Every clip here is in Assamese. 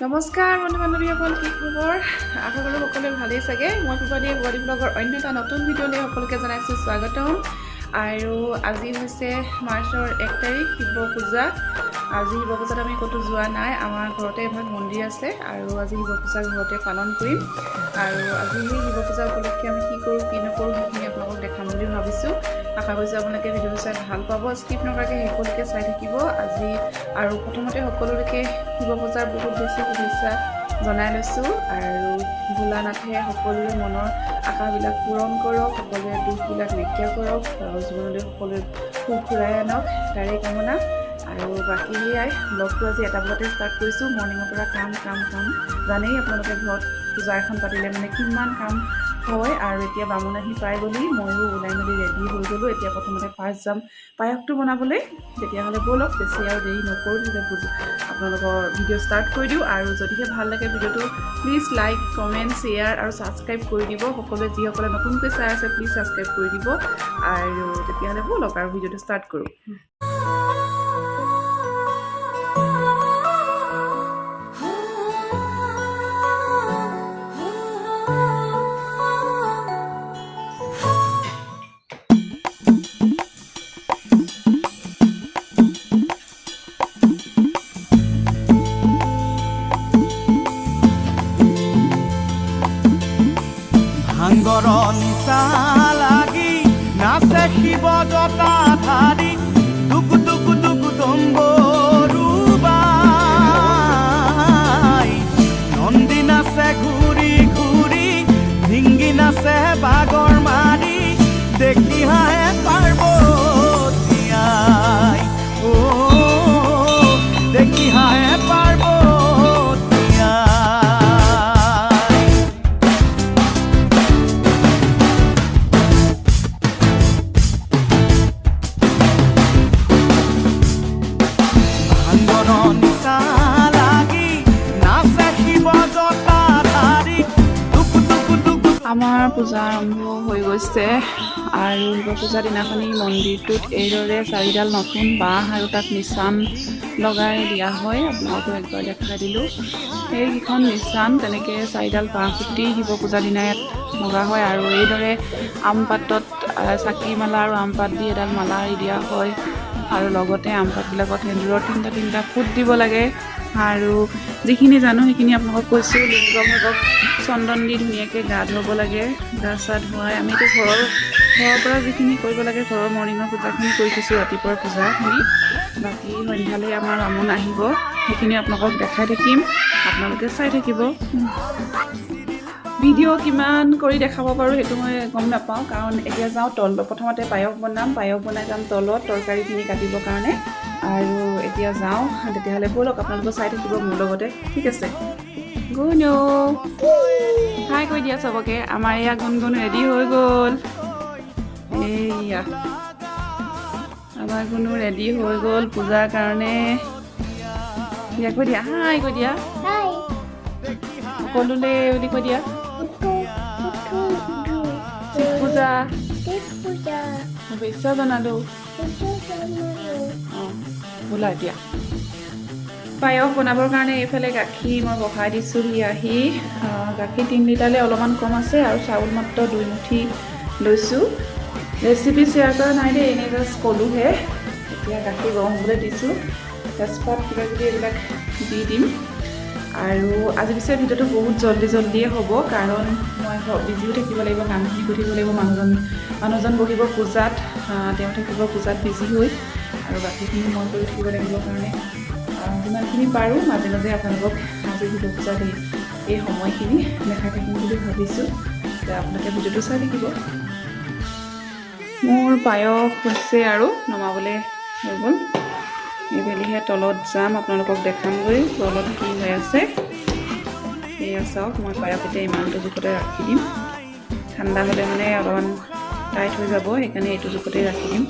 নমস্কাৰ বন্ধু বান্ধৱীসকল, কি খবৰ? আশা কৰোঁ সকলোৱে ভালেই চাগে। মই পুবালীয়ে পুবালী ব্লগৰ অন্য এটা নতুন ভিডিঅ'লৈ সকলোকে জনাইছোঁ স্বাগতম। আৰু আজি হৈছে মাৰ্চৰ 1 তাৰিখ, শিৱ পূজা। আজি শিৱ পূজাত আমি ক'তো যোৱা নাই, আমাৰ ঘৰতে এভাগ মন্দিৰ আছে আৰু আজি শিৱ পূজা ঘৰতে পালন কৰিম। আৰু আজি সেই শিৱ পূজা উপলক্ষে আমি কি কৰোঁ কি নকৰোঁ সেইখিনি আপোনালোকক দেখাম বুলি ভাবিছোঁ। আশা কৰিছোঁ আপোনালোকে ভিডিঅ'টো চাই ভাল পাব, স্কিপ নকৰাকৈ শেষলৈকে চাই থাকিব আজি। আৰু প্ৰথমতে সকলোলৈকে শিৱ পূজাৰ বহুত বেছি শুভেচ্ছা জনাই লৈছোঁ। আৰু ভোলানাথে সকলোৰে মনৰ আশাবিলাক পূৰণ কৰক, সকলোৰে দুখবিলাক নাইকিয়া কৰক, জীৱনলৈ সকলোৰে সুখ ঘূৰাই আনক, তাৰে কামনা। আৰু বাকী সেয়াই ব্লগটো আজি এটা বজাতে ষ্টাৰ্ট কৰিছোঁ। মৰ্ণিঙৰ পৰা কাম জানেই আপোনালোকে ঘৰত পূজা এখন পাতিলে মানে কিমান কাম হয়। আৰু এতিয়া বামুণ আহি পাই গ'লি, ময়ো ওলাই মেলি ৰেডি হৈ গ'লোঁ। এতিয়া প্ৰথমতে ফাৰ্ষ্ট যাম পায়সটো বনাবলৈ। তেতিয়াহ'লে ব'লক, বেছি আৰু দেৰি নকৰোঁ, তেতিয়া আপোনালোকৰ ভিডিঅ' ষ্টাৰ্ট কৰি দিওঁ। আৰু যদিহে ভাল লাগে ভিডিঅ'টো প্লিজ লাইক, কমেণ্ট, শ্বেয়াৰ আৰু ছাবস্ক্ৰাইব কৰি দিব। সকলোৱে যিসকলে নতুনকৈ চাই আছে প্লিজ ছাবস্ক্ৰাইব কৰি দিব। আৰু তেতিয়াহ'লে ব'লক আৰু ভিডিঅ'টো ষ্টাৰ্ট কৰোঁ। নিচা লাগি নাচে শিৱ জটাধাৰী, টুকু টুকু টুকু তম্বৰুবাই। নন্দী নাচে ঘূৰি ঘূৰি, ভিংগি নাচে বাগৰ মাৰি, দেখি হাঁহে পাৰ্বতীয়াই, দেখি হাঁহে পাৰ্বতীয়াই। আমাৰ পূজা আৰম্ভ হৈ গৈছে। আৰু শিৱ পূজাৰ দিনাখনি মন্দিৰটোত এইদৰে 4ডাল নতুন বাঁহ আৰু তাত নিচান লগাই দিয়া হয়। আপোনালোকক একবাৰ দেখাই দিলোঁ। সেইকেইখন নিচান তেনেকৈ 4ডাল বাঁহ পুতি শিৱ পূজাৰ দিনা ইয়াত লগা হয়। আৰু এইদৰে আম পাতত চাকি মালা আৰু আম পাত দি এডাল মালা আৰি দিয়া হয়। আৰু লগতে আম পাতবিলাকত সেন্দুৰৰ তিনিটা ফুট দিব লাগে। আৰু যিখিনি জানো সেইখিনি আপোনালোকক কৈছোঁ। লিংগ ভাগক চন্দন দি ধুনীয়াকৈ গা ধুৱাব লাগে। গা চা ধুৱাই আমিতো ঘৰৰ পৰা যিখিনি কৰিব লাগে ঘৰৰ মৰ্ণিঙৰ পূজাখিনি কৰি থৈছোঁ, ৰাতিপুৱাৰ পূজাখিনি। বাকী সন্ধ্যালৈ আমাৰ বামুণ আহিব, সেইখিনি আপোনালোকক দেখাই থাকিম, আপোনালোকে চাই থাকিব। ভিডিঅ' কিমান কৰি দেখাব পাৰোঁ সেইটো মই গম নাপাওঁ, কাৰণ এতিয়া যাওঁ প্ৰথমতে পায়স বনাই যাম তলত তৰকাৰীখিনি কাটিবৰ কাৰণে। আৰু এতিয়া যাওঁ, তেতিয়াহ'লে ব'লক আপোনালোকে চাই থাকিব মোৰ লগতে, ঠিক আছে? গুণু হাই কৈ দিয়া চবকে। আমাৰ এয়া গুণগুণ ৰেডি হৈ গ'ল। এইয়া আমাৰ গুণু ৰেডি হৈ গ'ল পূজাৰ কাৰণে। দিয়া কৈ দিয়া, হাই কৈ দিয়া, সকলোলৈ বুলি কৈ দিয়া। পূজা শুভেচ্ছা জনালোঁ। অঁ বোলা এতিয়া পায়স বনাবৰ কাৰণে এইফালে গাখীৰ মই বহাই দিছোঁহি। আহি গাখীৰ 3 লিটাৰলৈ অলপমান কম আছে আৰু চাউল মাত্ৰ 2 মুঠি লৈছোঁ। ৰেচিপি শ্বেয়াৰ কৰা নাই দেই, এনেই জাষ্ট ক'লোঁহে। এতিয়া গাখীৰ গৰম হ'বলৈ দিছোঁ, তেজপাত কিবা কিবি এইবিলাক দি দিম। আৰু আজি পিছে ভিডিঅ'টো বহুত জল্দিয়ে হ'ব, কাৰণ মই বিজিও থাকিব লাগিব, কামখিনি কৰি থাকিব লাগিব। মানুহজন বহিব পূজাত, তেওঁ থাকিব পূজাত বিজি হৈ, আৰু বাকীখিনি মই কৰি থাকিব লাগিব কাৰণে যিমানখিনি পাৰোঁ মাজে মাজে আপোনালোকক আজি শিৱ পূজাত এই সময়খিনি দেখাই থাকিম বুলি ভাবিছোঁ। আপোনালোকে ভিডিঅ'টো চাই থাকিব। মোৰ পায়স হৈছে আৰু নমাবলৈ হৈ গ'ল। এইবেলিহে তলত যাম, আপোনালোকক দেখামগৈ তলত কি হৈ আছে। এয়া চাওক, মই পায়স এতিয়া ইমানটো জোখতে ৰাখি দিম। ঠাণ্ডা হ'লে মানে অলপমান টাইট হৈ যাব, সেইকাৰণে এইটো জোখতে ৰাখি দিম।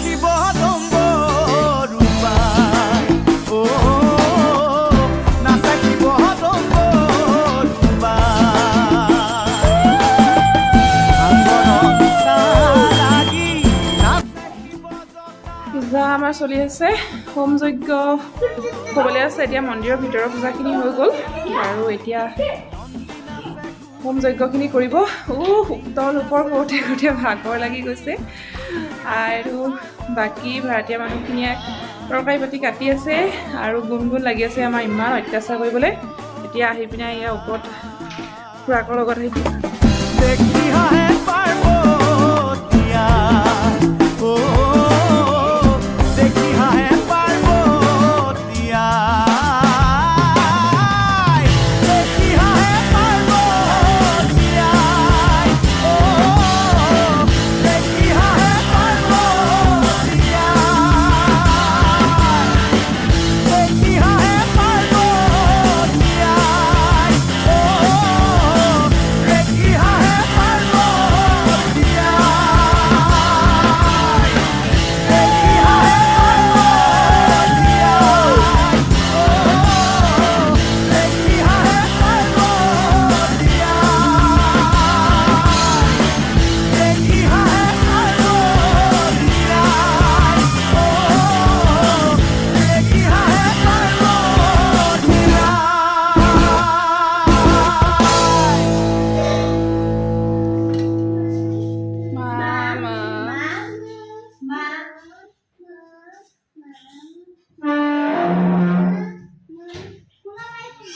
শিৱ পূজা আমাৰ চলি আছে হোম যজ্ঞ হ'বলৈ আছে এতিয়া মন্দিৰৰ ভিতৰৰ পূজাখিনি হৈ গ'ল আৰু এতিয়া হোম যজ্ঞখিনি কৰিব উত্তৰ ওপৰ কৰোঁতে কৰোঁতে ভাগৰ লাগি গৈছে আৰু বাকী ভাৰতীয় মানুহখিনিয়ে তৰকাৰী পাতি কাটি আছে আৰু গুণগুণ লাগি আছে আমাৰ ইমান অত্যাচাৰ কৰিবলৈ এতিয়া আহি পিনে ইয়াৰ ওপৰত খুৰাকৰ লগত আহি দেখিহাহে পাৰ্বতীয়া অ দেখিহাহে পাৰ্বতীয়া দেখিহাহে পাৰ্বতীয়া অ দেখিহাহে পাৰ্বতীয়া দেখিহাহে পাৰ্বতীয়া অ দেখিহাহে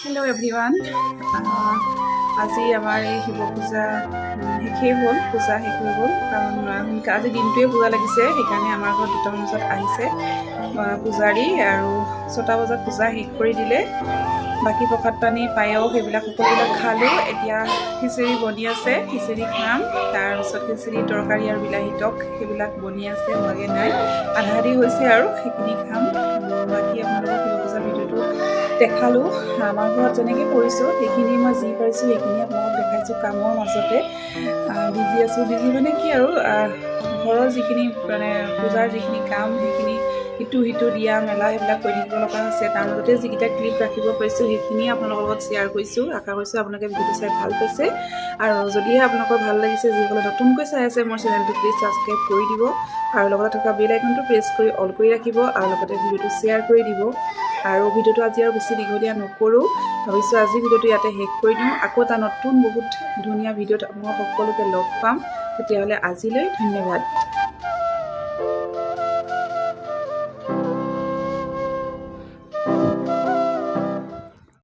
হেল্ল' এভৰিৱান আজি আমাৰ এই শিৱ পূজা শেষেই হ'ল পূজা শেষ হৈ গ'ল কাৰণ আজি দিনটোৱে পূজা লাগিছে সেইকাৰণে আমাৰ ঘৰত 2টামান বজাত আহিছে পূজাৰী আৰু 6টা বজাত পূজা শেষ কৰি দিলে বাকী প্ৰসাদ পানী পায়স সেইবিলাক সকলোবিলাক খালোঁ এতিয়া খিচিৰি বনি আছে খিচিৰি খাম তাৰপিছত খিচিৰি তৰকাৰী আৰু বিলাহী টক সেইবিলাক বনি আছে হোৱাগৈ নাই আধা আধি হৈছে আৰু সেইখিনি খাম বাকী আপোনালোকক শিৱ পূজা ভিডিঅ'টো দেখালোঁ আমাৰ ঘৰত যেনেকৈ কৰিছোঁ সেইখিনি মই যি পাৰিছোঁ সেইখিনি আপোনালোকক দেখাইছোঁ কামৰ মাজতে বিজি আছোঁ বিজি মানে কি আৰু ঘৰৰ যিখিনি মানে পূজাৰ যিখিনি কাম সেইখিনি ইটো দিয়া মেলা সেইবিলাক কৰি থাকিব লগা হৈছে তাৰ মাজতে যিকেইটা ক্লিপ ৰাখিব পাৰিছোঁ সেইখিনিয়ে আপোনালোকৰ লগত শ্বেয়াৰ কৰিছোঁ আশা কৰিছোঁ আপোনালোকে ভিডিঅ'টো চাই ভাল পাইছে আৰু যদিহে আপোনালোকৰ ভাল লাগিছে যিসকলে নতুনকৈ চাই আছে মোৰ চেনেলটো প্লিজ ছাবস্ক্ৰাইব কৰি দিব আৰু লগতে থকা বেল আইকনটো প্ৰেছ কৰি অল কৰি ৰাখিব আৰু লগতে ভিডিঅ'টো শ্বেয়াৰ কৰি দিব আৰু ভিডিঅ'টো আজি আৰু বেছি দীঘলীয়া নকৰোঁ ভাবিছোঁ আজি ভিডিঅ'টো ইয়াতে শেষ কৰি দিওঁ আকৌ এটা নতুন বহুত ধুনীয়া ভিডিঅ'ত মই সকলোকে লগ পাম তেতিয়াহ'লে আজিলৈ ধন্যবাদ